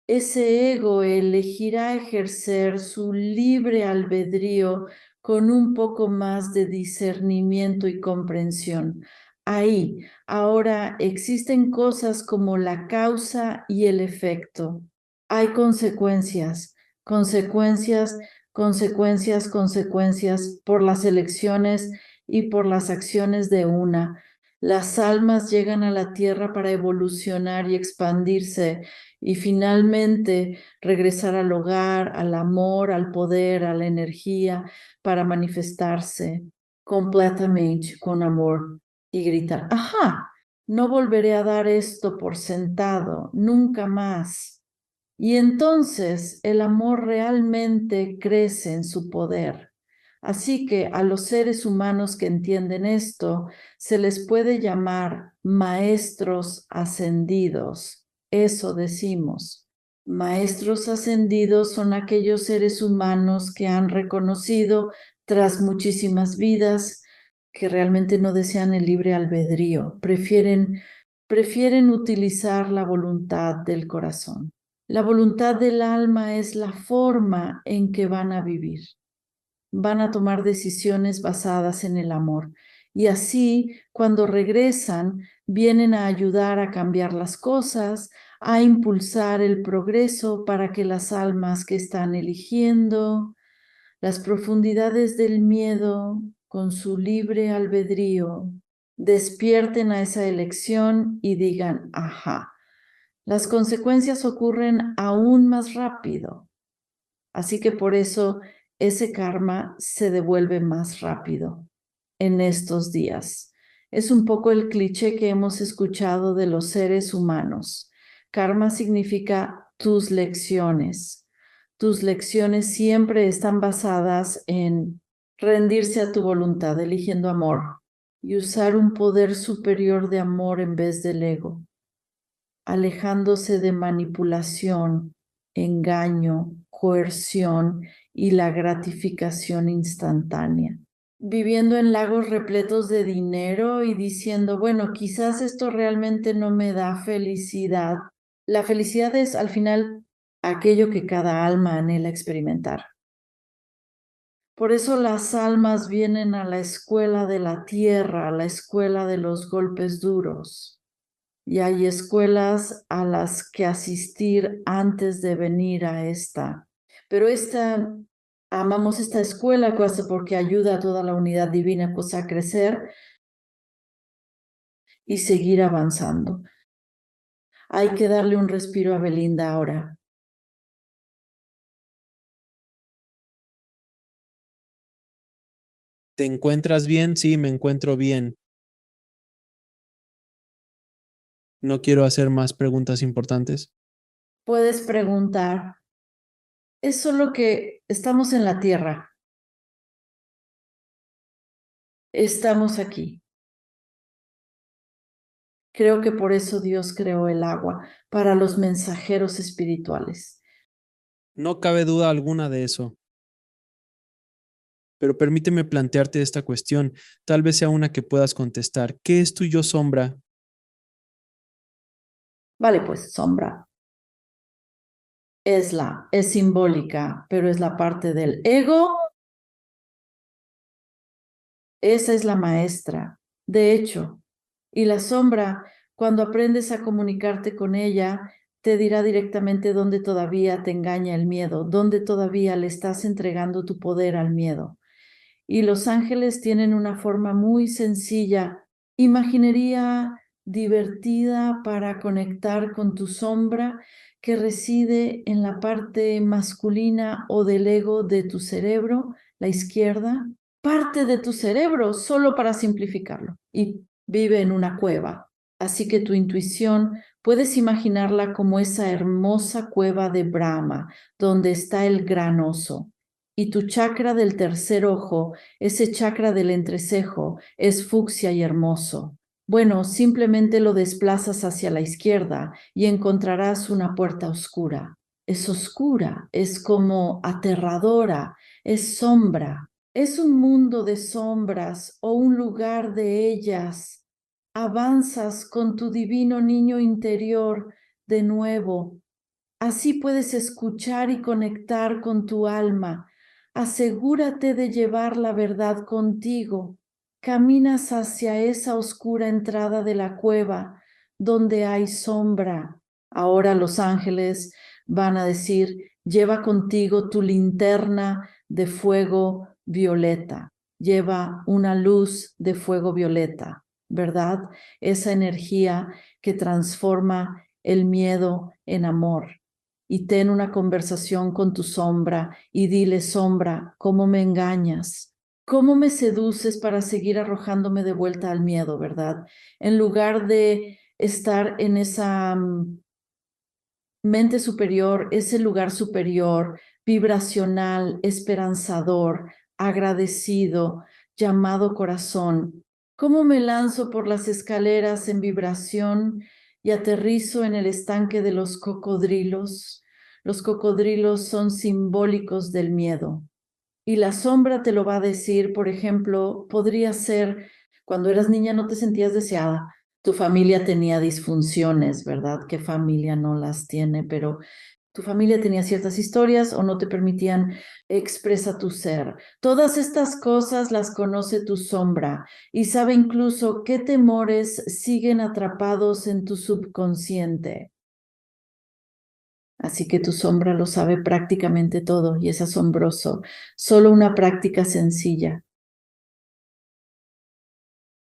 Ese ego elegirá ejercer su libre albedrío con un poco más de discernimiento y comprensión. Ahí, ahora existen cosas como la causa y el efecto. Hay consecuencias, consecuencias consecuencias por las elecciones y por las acciones de una. Las almas llegan a la tierra para evolucionar y expandirse y finalmente regresar al hogar, al amor, al poder, a la energía, para manifestarse completamente con amor y gritar, ajá, no volveré a dar esto por sentado, nunca más. Y entonces el amor realmente crece en su poder. Así que a los seres humanos que entienden esto, se les puede llamar maestros ascendidos. Eso decimos. Maestros ascendidos son aquellos seres humanos que han reconocido tras muchísimas vidas que realmente no desean el libre albedrío, prefieren utilizar la voluntad del corazón. La voluntad del alma es la forma en que van a vivir. Van a tomar decisiones basadas en el amor. Y así, cuando regresan, vienen a ayudar a cambiar las cosas, a impulsar el progreso para que las almas que están eligiendo las profundidades del miedo con su libre albedrío despierten a esa elección y digan, ajá, las consecuencias ocurren aún más rápido. Así que por eso ese karma se devuelve más rápido en estos días. Es un poco el cliché que hemos escuchado de los seres humanos. Karma significa tus lecciones. Tus lecciones siempre están basadas en rendirse a tu voluntad, eligiendo amor y usar un poder superior de amor en vez del ego, alejándose de manipulación, engaño, coerción y la gratificación instantánea. Viviendo en lagos repletos de dinero y diciendo, bueno, quizás esto realmente no me da felicidad. La felicidad es al final aquello que cada alma anhela experimentar. Por eso las almas vienen a la escuela de la tierra, a la escuela de los golpes duros. Y hay escuelas a las que asistir antes de venir a esta. Pero amamos esta escuela porque ayuda a toda la unidad divina a crecer y seguir avanzando. Hay que darle un respiro a Belinda ahora. ¿Te encuentras bien? Sí, me encuentro bien. No quiero hacer más preguntas importantes. Puedes preguntar. Es solo que estamos en la tierra. Estamos aquí. Creo que por eso Dios creó el agua, para los mensajeros espirituales. No cabe duda alguna de eso. Pero permíteme plantearte esta cuestión. Tal vez sea una que puedas contestar. ¿Qué es tu yo sombra? Vale, pues sombra. Es simbólica, pero es la parte del ego. Esa es la maestra, de hecho. Y la sombra, cuando aprendes a comunicarte con ella, te dirá directamente dónde todavía te engaña el miedo, dónde todavía le estás entregando tu poder al miedo. Y los ángeles tienen una forma muy sencilla, imaginería divertida para conectar con tu sombra que reside en la parte masculina o del ego de tu cerebro, la izquierda, parte de tu cerebro, solo para simplificarlo, y vive en una cueva. Así que tu intuición puedes imaginarla como esa hermosa cueva de Brahma, donde está el gran oso. Y tu chakra del tercer ojo, ese chakra del entrecejo, es fucsia y hermoso. Bueno, simplemente lo desplazas hacia la izquierda y encontrarás una puerta oscura. Es oscura, es como aterradora, es sombra. Es un mundo de sombras o un lugar de ellas. Avanzas con tu divino niño interior de nuevo. Así puedes escuchar y conectar con tu alma. Asegúrate de llevar la verdad contigo. Caminas hacia esa oscura entrada de la cueva donde hay sombra. Ahora los ángeles van a decir, lleva contigo tu linterna de fuego violeta. Lleva una luz de fuego violeta. ¿verdad? Esa energía que transforma el miedo en amor. Y ten una conversación con tu sombra y dile, sombra, ¿cómo me engañas? ¿Cómo me seduces para seguir arrojándome de vuelta al miedo, verdad? En lugar de estar en esa mente superior, ese lugar superior, vibracional, esperanzador, agradecido, llamado corazón. ¿Cómo me lanzo por las escaleras en vibración y aterrizo en el estanque de los cocodrilos? Los cocodrilos son simbólicos del miedo. Y la sombra te lo va a decir, por ejemplo, podría ser cuando eras niña no te sentías deseada, tu familia tenía disfunciones, ¿verdad? ¿Qué familia no las tiene? Pero tu familia tenía ciertas historias o no te permitían expresa tu ser. Todas estas cosas las conoce tu sombra y sabe incluso qué temores siguen atrapados en tu subconsciente. Así que tu sombra lo sabe prácticamente todo y es asombroso. Solo una práctica sencilla.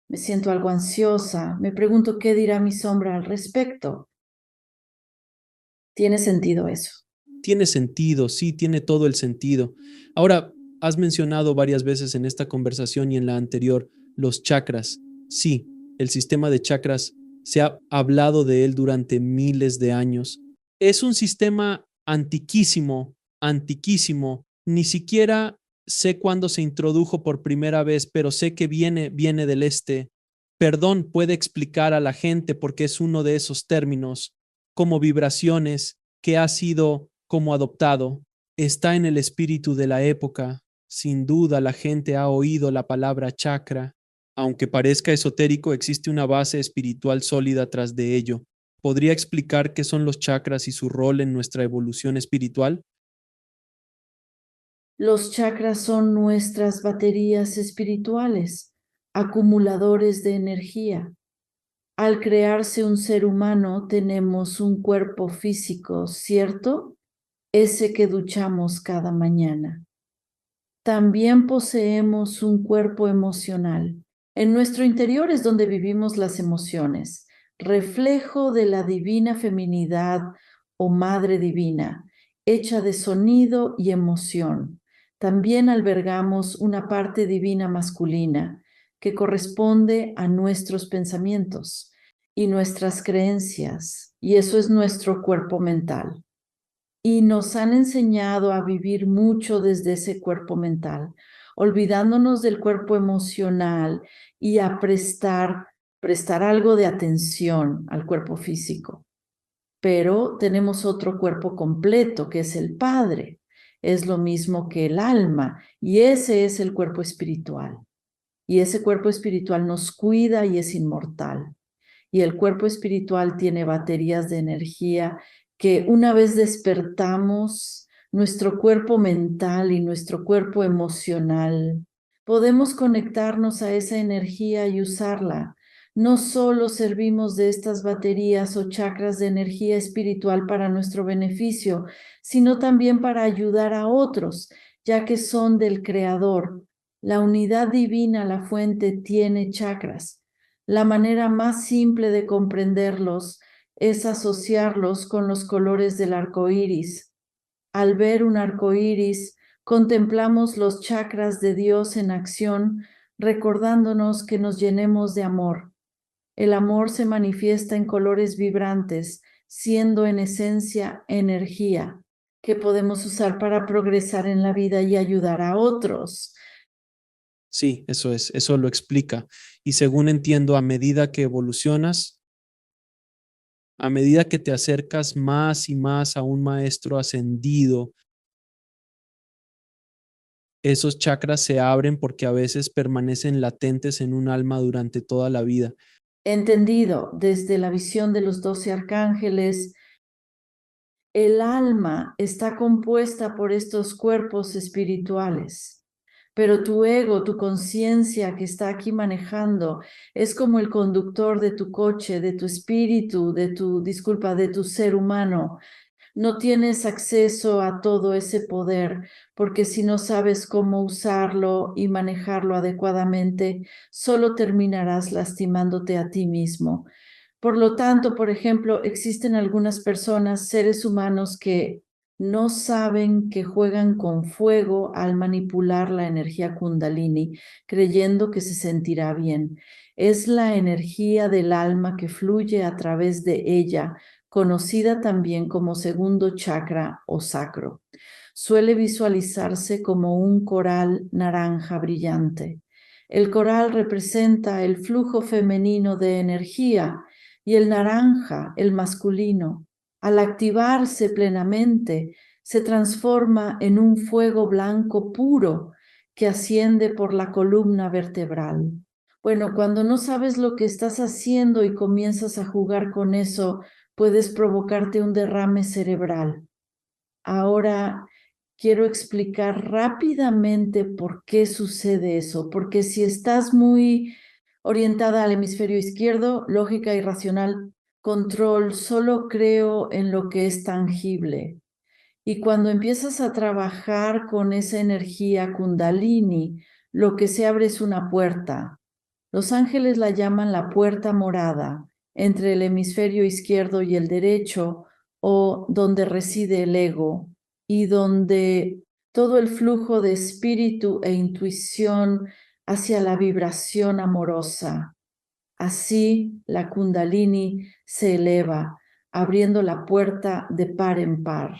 Me siento algo ansiosa. Me pregunto qué dirá mi sombra al respecto. ¿Tiene sentido eso? Tiene sentido, sí, tiene todo el sentido. Ahora, has mencionado varias veces en esta conversación y en la anterior los chakras. Sí, el sistema de chakras se ha hablado de él durante miles de años. Es un sistema antiquísimo, antiquísimo. Ni siquiera sé cuándo se introdujo por primera vez, pero sé que viene del este. Perdón puede explicar a la gente porque es uno de esos términos como vibraciones que ha sido como adoptado, está en el espíritu de la época. Sin duda la gente ha oído la palabra chakra. Aunque parezca esotérico, existe una base espiritual sólida tras de ello. ¿Podría explicar qué son los chakras y su rol en nuestra evolución espiritual? Los chakras son nuestras baterías espirituales, acumuladores de energía. Al crearse un ser humano tenemos un cuerpo físico, ¿cierto? Ese que duchamos cada mañana. También poseemos un cuerpo emocional. En nuestro interior es donde vivimos las emociones, reflejo de la divina feminidad o madre divina, hecha de sonido y emoción. También albergamos una parte divina masculina que corresponde a nuestros pensamientos y nuestras creencias, y eso es nuestro cuerpo mental. Y nos han enseñado a vivir mucho desde ese cuerpo mental, olvidándonos del cuerpo emocional y a prestar algo de atención al cuerpo físico. Pero tenemos otro cuerpo completo, que es el Padre. Es lo mismo que el alma, y ese es el cuerpo espiritual. Y ese cuerpo espiritual nos cuida y es inmortal. Y el cuerpo espiritual tiene baterías de energía que una vez despertamos, nuestro cuerpo mental y nuestro cuerpo emocional, podemos conectarnos a esa energía y usarla. No solo servimos de estas baterías o chakras de energía espiritual para nuestro beneficio, sino también para ayudar a otros, ya que son del Creador. La unidad divina, la fuente, tiene chakras. La manera más simple de comprenderlos es asociarlos con los colores del arco iris. Al ver un arco iris, contemplamos los chakras de Dios en acción, recordándonos que nos llenemos de amor. El amor se manifiesta en colores vibrantes, siendo en esencia energía que podemos usar para progresar en la vida y ayudar a otros. Sí, eso es, eso lo explica. Y según entiendo, a medida que evolucionas, a medida que te acercas más y más a un maestro ascendido, esos chakras se abren porque a veces permanecen latentes en un alma durante toda la vida. Entendido desde la visión de los 12 arcángeles, el alma está compuesta por estos cuerpos espirituales, pero tu ego, tu conciencia que está aquí manejando, es como el conductor de tu coche, de tu espíritu, de tu ser humano. no tienes acceso a todo ese poder, porque si no sabes cómo usarlo y manejarlo adecuadamente, solo terminarás lastimándote a ti mismo. Por lo tanto, por ejemplo, existen algunas personas, seres humanos, que no saben que juegan con fuego al manipular la energía Kundalini, creyendo que se sentirá bien. Es la energía del alma que fluye a través de ella, conocida también como segundo chakra o sacro. Suele visualizarse como un coral naranja brillante. El coral representa el flujo femenino de energía y el naranja, el masculino. Al activarse plenamente, se transforma en un fuego blanco puro que asciende por la columna vertebral. Bueno, cuando no sabes lo que estás haciendo y comienzas a jugar con eso, puedes provocarte un derrame cerebral. Ahora quiero explicar rápidamente por qué sucede eso, porque si estás muy orientada al hemisferio izquierdo, lógica y racional, control, solo creo en lo que es tangible. Y cuando empiezas a trabajar con esa energía kundalini, lo que se abre es una puerta. Los ángeles la llaman la puerta morada entre el hemisferio izquierdo y el derecho, o donde reside el ego y donde todo el flujo de espíritu e intuición hacia la vibración amorosa. Así la kundalini se eleva, abriendo la puerta de par en par.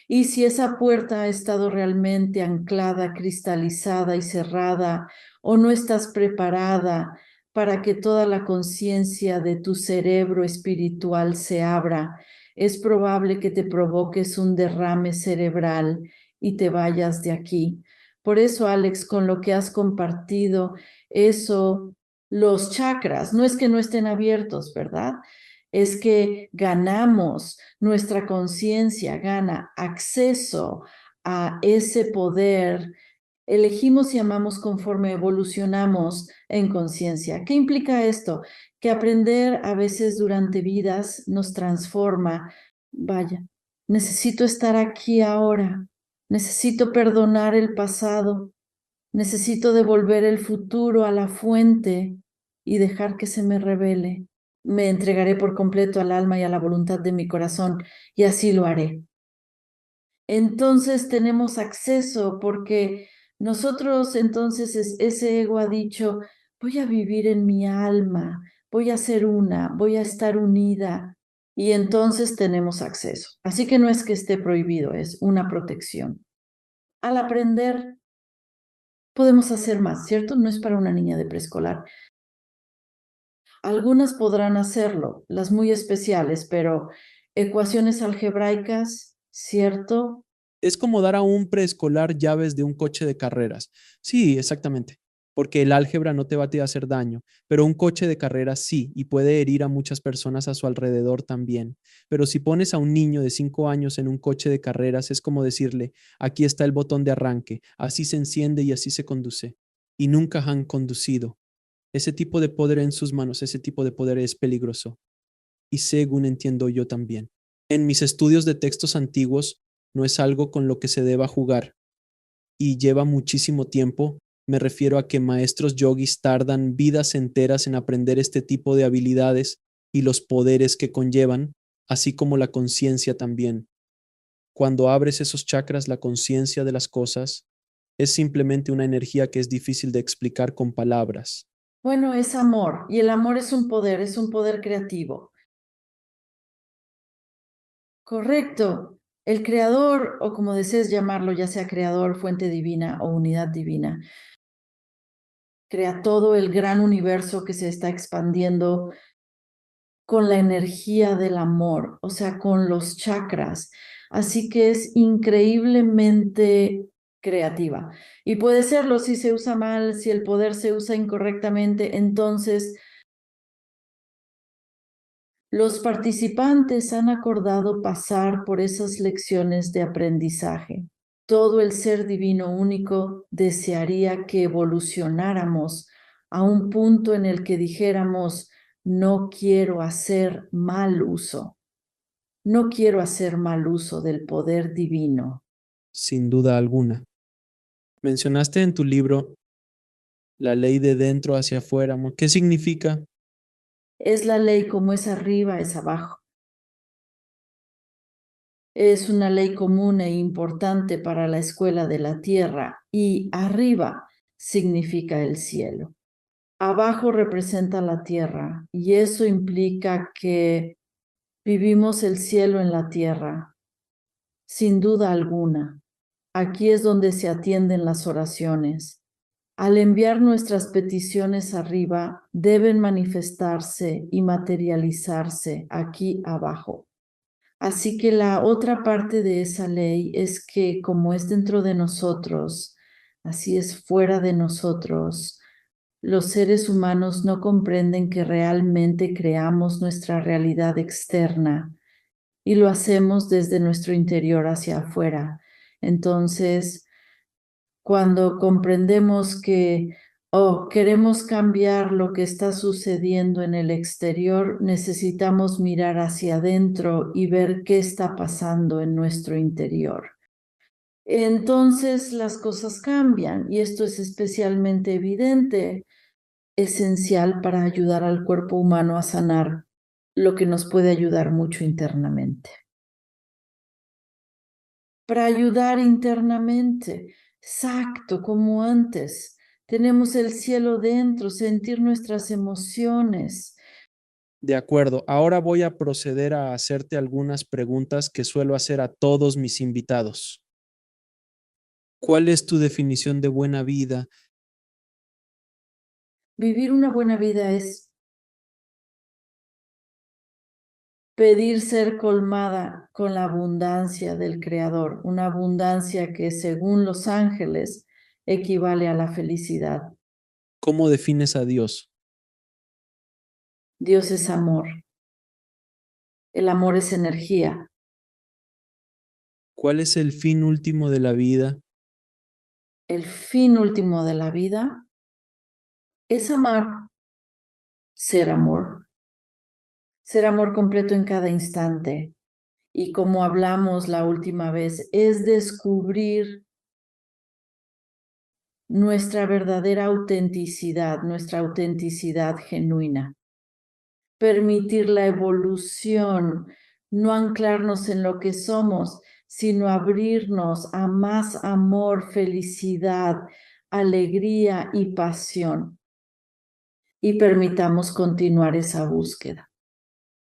Y si esa puerta ha estado realmente anclada, cristalizada y cerrada, o no estás preparada para que toda la conciencia de tu cerebro espiritual se abra, es probable que te provoques un derrame cerebral y te vayas de aquí. Por eso, Alex, con lo que has compartido, eso, los chakras, no es que no estén abiertos, ¿verdad? Es que ganamos, nuestra conciencia gana acceso a ese poder. Elegimos y amamos conforme evolucionamos en conciencia. ¿Qué implica esto? Que aprender a veces durante vidas nos transforma. Vaya, necesito estar aquí ahora, necesito perdonar el pasado, necesito devolver el futuro a la fuente y dejar que se me revele. Me entregaré por completo al alma y a la voluntad de mi corazón, y así lo haré. Entonces tenemos acceso porque nosotros, entonces, ese ego ha dicho, voy a vivir en mi alma, voy a ser una, voy a estar unida, y entonces tenemos acceso. Así que no es que esté prohibido, es una protección. Al aprender, podemos hacer más, ¿cierto? No es para una niña de preescolar. Algunas podrán hacerlo, las muy especiales, pero ecuaciones algebraicas, ¿cierto? Es como dar a un preescolar llaves de un coche de carreras. Sí, exactamente, porque el álgebra no te va a hacer daño, pero un coche de carreras sí, y puede herir a muchas personas a su alrededor también. Pero si pones a un niño de 5 años en un coche de carreras, es como decirle, aquí está el botón de arranque, así se enciende y así se conduce. Y nunca han conducido. Ese tipo de poder en sus manos, ese tipo de poder es peligroso. Y según entiendo yo también. En mis estudios de textos antiguos, no es algo con lo que se deba jugar y lleva muchísimo tiempo. Me refiero a que maestros yogis tardan vidas enteras en aprender este tipo de habilidades y los poderes que conllevan, así como la conciencia también. Cuando abres esos chakras, la conciencia de las cosas es simplemente una energía que es difícil de explicar con palabras. Bueno, es amor, y el amor es un poder creativo. Correcto. El creador, o como desees llamarlo, ya sea creador, fuente divina o unidad divina, crea todo el gran universo que se está expandiendo con la energía del amor, o sea, con los chakras. Así que es increíblemente creativa. Y puede serlo si se usa mal, si el poder se usa incorrectamente, entonces los participantes han acordado pasar por esas lecciones de aprendizaje. Todo el ser divino único desearía que evolucionáramos a un punto en el que dijéramos, no quiero hacer mal uso. No quiero hacer mal uso del poder divino. Sin duda alguna. Mencionaste en tu libro la ley de dentro hacia afuera. ¿Qué significa? Es la ley como es arriba, es abajo. Es una ley común e importante para la escuela de la tierra y arriba significa el cielo. Abajo representa la tierra y eso implica que vivimos el cielo en la tierra, sin duda alguna. Aquí es donde se atienden las oraciones. Al enviar nuestras peticiones arriba, deben manifestarse y materializarse aquí abajo. Así que la otra parte de esa ley es que como es dentro de nosotros, así es fuera de nosotros. Los seres humanos no comprenden que realmente creamos nuestra realidad externa y lo hacemos desde nuestro interior hacia afuera. Entonces, cuando comprendemos que queremos cambiar lo que está sucediendo en el exterior, necesitamos mirar hacia adentro y ver qué está pasando en nuestro interior. Entonces las cosas cambian y esto es especialmente evidente, esencial para ayudar al cuerpo humano a sanar, lo que nos puede ayudar mucho internamente. Para ayudar internamente, exacto, como antes. Tenemos el cielo dentro, sentir nuestras emociones. De acuerdo, ahora voy a proceder a hacerte algunas preguntas que suelo hacer a todos mis invitados. ¿Cuál es tu definición de buena vida? Vivir una buena vida es pedir ser colmada con la abundancia del Creador, una abundancia que según los ángeles equivale a la felicidad. ¿Cómo defines a Dios? Dios es amor. El amor es energía. ¿Cuál es el fin último de la vida? El fin último de la vida es amar, ser amor completo en cada instante. Y como hablamos la última vez, es descubrir nuestra verdadera autenticidad, nuestra autenticidad genuina. Permitir la evolución, no anclarnos en lo que somos, sino abrirnos a más amor, felicidad, alegría y pasión. Y permitamos continuar esa búsqueda.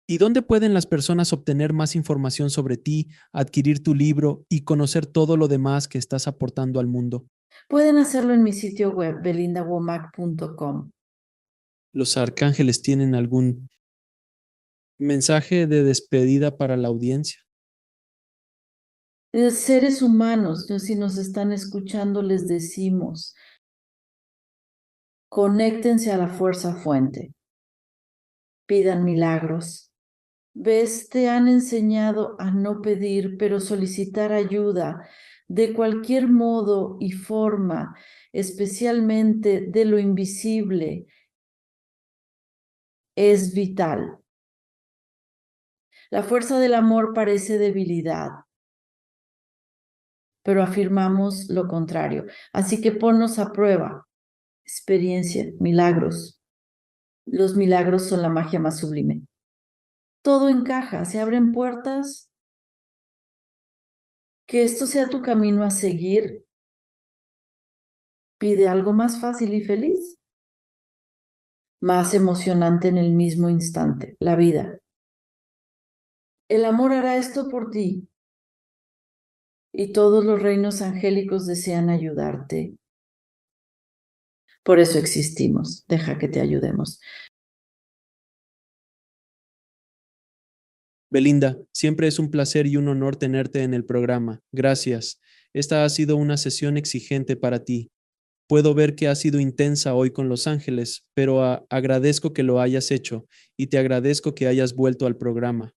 ¿Y dónde pueden las personas obtener más información sobre ti, adquirir tu libro y conocer todo lo demás que estás aportando al mundo? Pueden hacerlo en mi sitio web, belindawomack.com. ¿Los arcángeles tienen algún mensaje de despedida para la audiencia? Seres humanos, si nos están escuchando, les decimos, conéctense a la fuerza fuente, pidan milagros. ¿Ves? Te han enseñado a no pedir, pero solicitar ayuda de cualquier modo y forma, especialmente de lo invisible, es vital. La fuerza del amor parece debilidad, pero afirmamos lo contrario. Así que ponnos a prueba. Experiencia, milagros. Los milagros son la magia más sublime. Todo encaja, se abren puertas. Que esto sea tu camino a seguir. Pide algo más fácil y feliz. Más emocionante en el mismo instante, la vida. El amor hará esto por ti. Y todos los reinos angélicos desean ayudarte. Por eso existimos. Deja que te ayudemos. Belinda, siempre es un placer y un honor tenerte en el programa. Gracias. Esta ha sido una sesión exigente para ti. Puedo ver que ha sido intensa hoy con Los Ángeles, pero agradezco que lo hayas hecho y te agradezco que hayas vuelto al programa.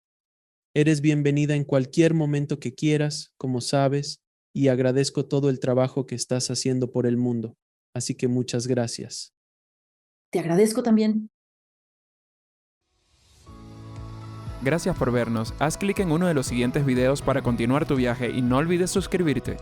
Eres bienvenida en cualquier momento que quieras, como sabes, y agradezco todo el trabajo que estás haciendo por el mundo. Así que muchas gracias. Te agradezco también. Gracias por vernos. Haz clic en uno de los siguientes videos para continuar tu viaje y no olvides suscribirte.